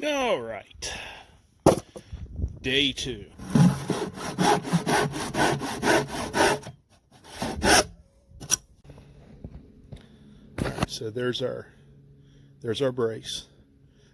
All right, day 2. All right, so there's our brace,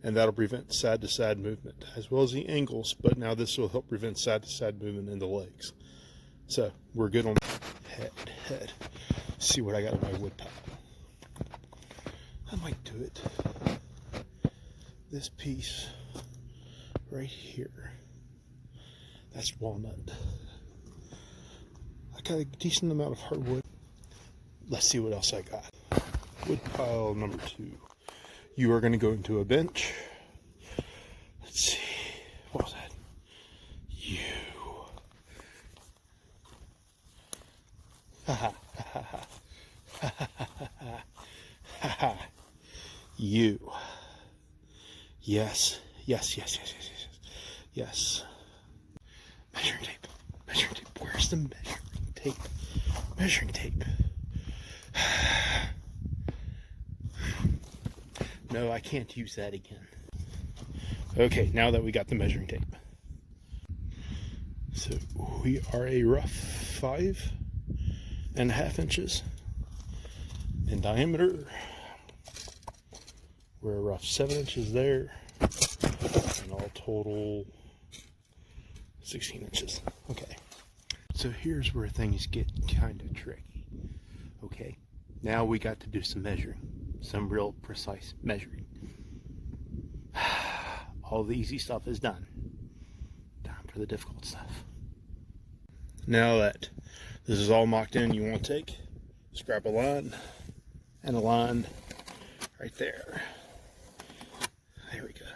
and that'll prevent side-to-side movement as well as the angles. But now this will help prevent side-to-side movement in the legs. So we're good on head. See what I got in my wood pile. I might do it. This piece right here, that's walnut. I got a decent amount of hardwood. Let's see what else I got. Wood pile number 2. You are going to go into a bench. Let's see. What was that? You. Ha ha ha ha ha ha ha. You. Yes. Measuring tape. Where's the measuring tape? Measuring tape. No, I can't use that again. Okay, now that we got the measuring tape. So we are a rough 5.5 inches in diameter. We're a rough 7 inches there, and all total 16 inches. Okay, so here's where things get kind of tricky. Okay, now we got to do some measuring, some real precise measuring. All the easy stuff is done. Time for the difficult stuff. Now that this is all mocked in, you want to scrap a line and a line right there. There we go.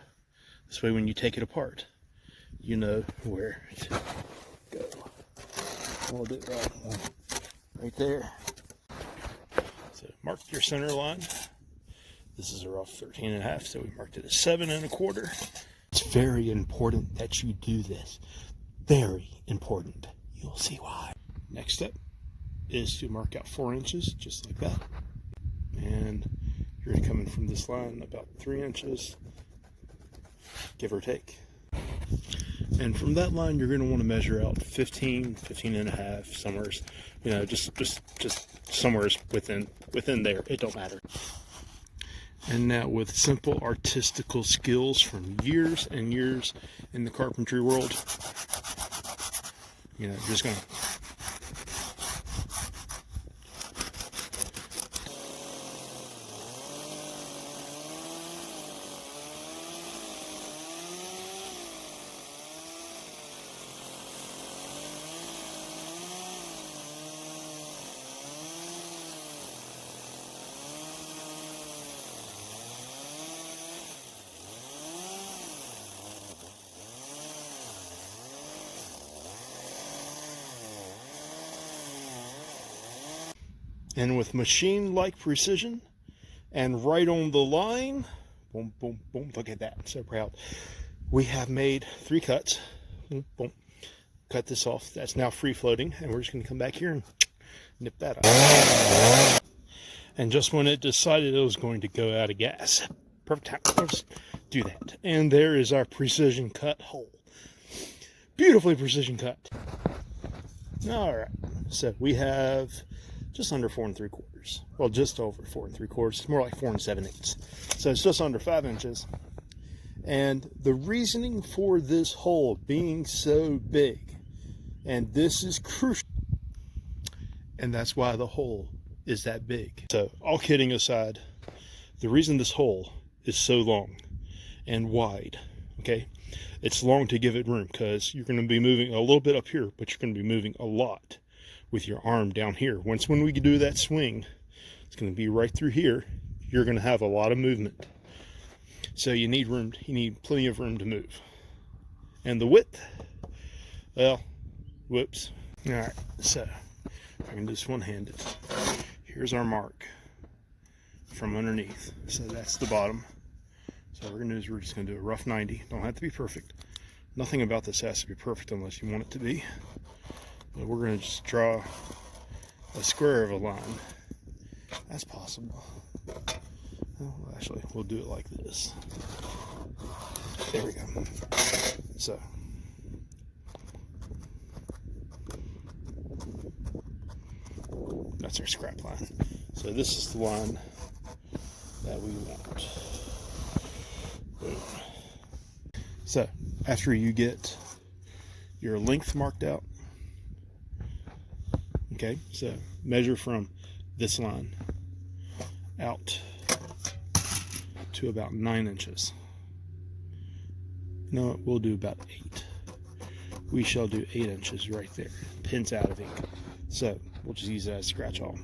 This way when you take it apart, you know where to go. We'll do it right there. So mark your center line. This is a rough 13.5, so we marked it as 7.25. It's very important that you do this. Very important. You'll see why. Next step is to mark out 4 inches, just like that. And you're coming from this line about 3 inches, give or take. And from that line, you're going to want to measure out 15.5, somewhere, you know, just somewhere within there. It don't matter. And now, with simple artistical skills from years and years in the carpentry world, you know, just going to and with machine-like precision and right on the line, boom, boom, boom, look at that, so proud. We have made 3 cuts, boom, boom, cut this off, that's now free floating, and we're just gonna come back here and nip that off. And just when it decided it was going to go out of gas, perfect time, let's do that. And there is our precision cut hole. Beautifully precision cut. All right, so we have just under 4 3/4. Well, just over 4 3/4. It's more like 4 7/8. So it's just under 5 inches. And the reasoning for this hole being so big, and this is crucial, and that's why the hole is that big. So all kidding aside, the reason this hole is so long and wide, okay, it's long to give it room because you're going to be moving a little bit up here, but you're going to be moving a lot with your arm down here. When we do that swing, it's going to be right through here. You're going to have a lot of movement. So you need room, you need plenty of room to move. And the width, well, whoops. All right, so if I can just one-handed, here's our mark from underneath. So that's the bottom. So what we're going to do is we're just going to do a rough 90. Don't have to be perfect. Nothing about this has to be perfect unless you want it to be. But we're going to just draw a square of a line. That's possible. Well, actually, we'll do it like this. There we go. So that's our scrap line. So this is the line that we want. Boom. So after you get your length marked out, okay, so measure from this line out to about 9 inches. No, we'll do about 8. We shall do 8 inches right there. Pins out of ink. So we'll just use that as scratch all.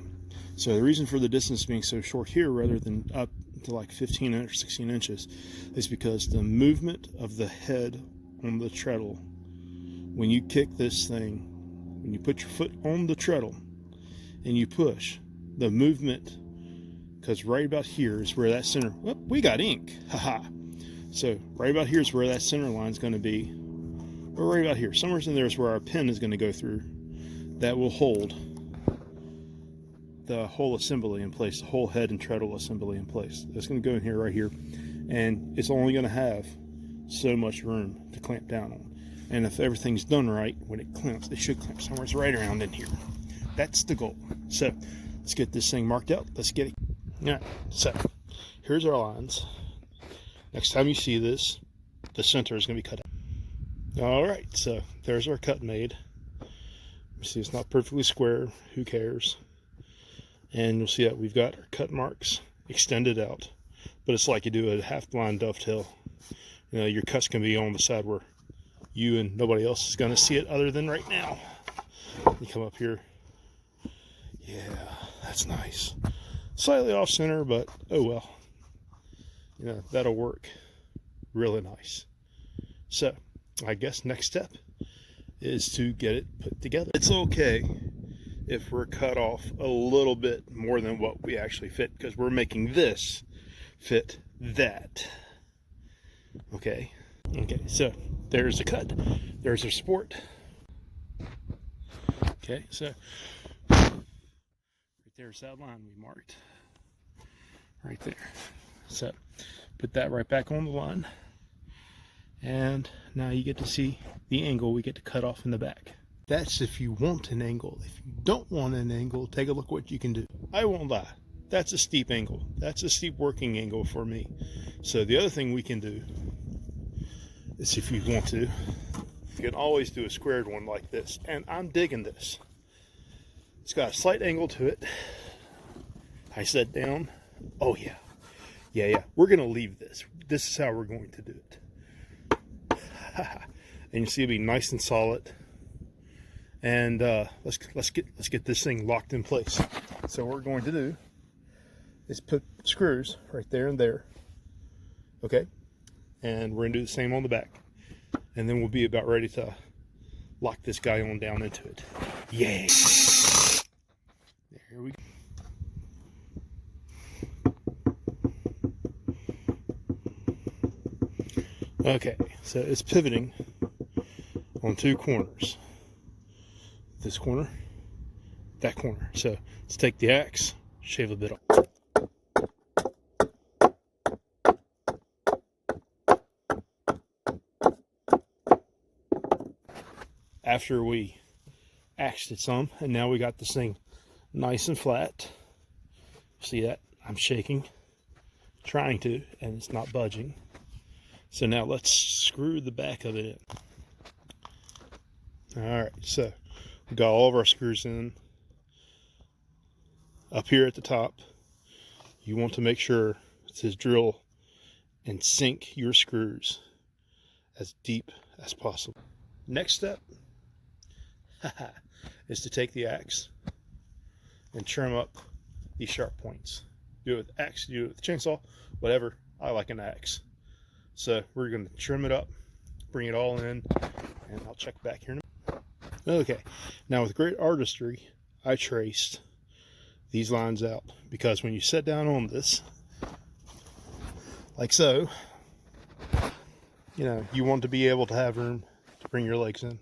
So the reason for the distance being so short here rather than up to like 15 or 16 inches is because the movement of the head on the treadle, when you kick this thing, when you put your foot on the treadle and you push, the movement, because right about here is where that center, oh, we got ink, haha. So right about here is where that center line is going to be, or right about here, somewhere in there is where our pen is going to go through. That will hold the whole assembly in place, the whole head and treadle assembly in place. It's going to go in here, right here, and it's only going to have so much room to clamp down on. And if everything's done right, when it clamps, it should clamp somewhere right around in here. That's the goal. So let's get this thing marked out. Let's get it. All right, so here's our lines. Next time you see this, the center is going to be cut out. All right, so there's our cut made. You see it's not perfectly square. Who cares? And you'll see that we've got our cut marks extended out. But it's like you do a half blind dovetail. You know, your cuts can be on the side where you and nobody else is going to see it other than right now. You come up here. Yeah, that's nice. Slightly off center, but oh well. You know, that'll work really nice. So I guess next step is to get it put together. It's okay if we're cut off a little bit more than what we actually fit, because we're making this fit that. Okay, so there's a cut, there's a support. Okay, so right there's that line we marked right there. So put that right back on the line, and now you get to see the angle we get to cut off in the back. That's if you want an angle. If you don't want an angle, take a look what you can do. I won't lie, that's a steep angle. That's a steep working angle for me. So the other thing we can do is, if you want to, you can always do a squared one like this. And I'm digging this. It's got a slight angle to it. I said down. Oh yeah. Yeah. We're going to leave this. This is how we're going to do it. And you see it'll be nice and solid. And let's get this thing locked in place. So what we're going to do is put screws right there and there. Okay? And we're going to do the same on the back. And then we'll be about ready to lock this guy on down into it. Yay! There we go. Okay, so it's pivoting on 2 corners. This corner, that corner. So let's take the axe, shave a bit off. After we axed it some, and now we got this thing nice and flat. See that? I'm shaking, trying to, and it's not budging. So now let's screw the back of it in. All right, so we got all of our screws in. Up here at the top, you want to make sure it says drill and sink your screws as deep as possible. Next step is to take the axe and trim up these sharp points. Do it with the axe, do it with the chainsaw, whatever. I like an axe. So we're going to trim it up, bring it all in, and I'll check back here in a minute. Okay, now with great artistry, I traced these lines out, because when you sit down on this, like so, you know, you want to be able to have room to bring your legs in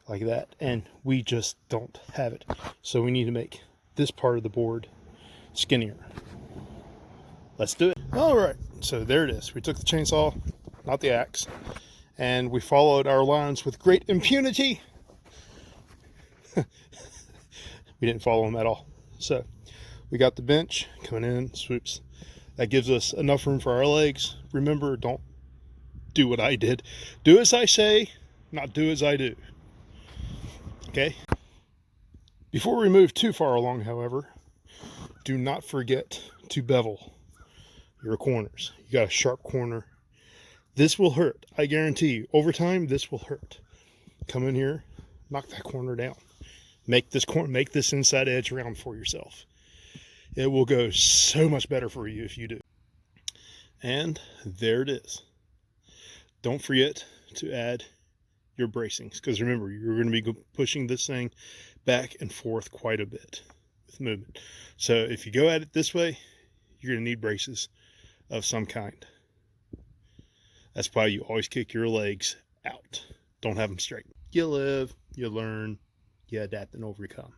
like that, and we just don't have it. So we need to make this part of the board skinnier. Let's do it. All right, so there it is. We took the chainsaw, not the axe. And we followed our lines with great impunity. We didn't follow them at all. So we got the bench coming in, swoops. That gives us enough room for our legs. Remember, don't do what I did. Do as I say, not do as I do. Okay? Before we move too far along, however, do not forget to bevel your corners. You got a sharp corner. This will hurt. I guarantee you. Over time, this will hurt. Come in here, knock that corner down. Make this inside edge round for yourself. It will go so much better for you if you do. And there it is. Don't forget to add your bracings, because remember, you're going to be pushing this thing back and forth quite a bit with movement. So if you go at it this way, you're going to need braces of some kind. That's why you always kick your legs out. Don't have them straight. You live, you learn, you adapt and overcome.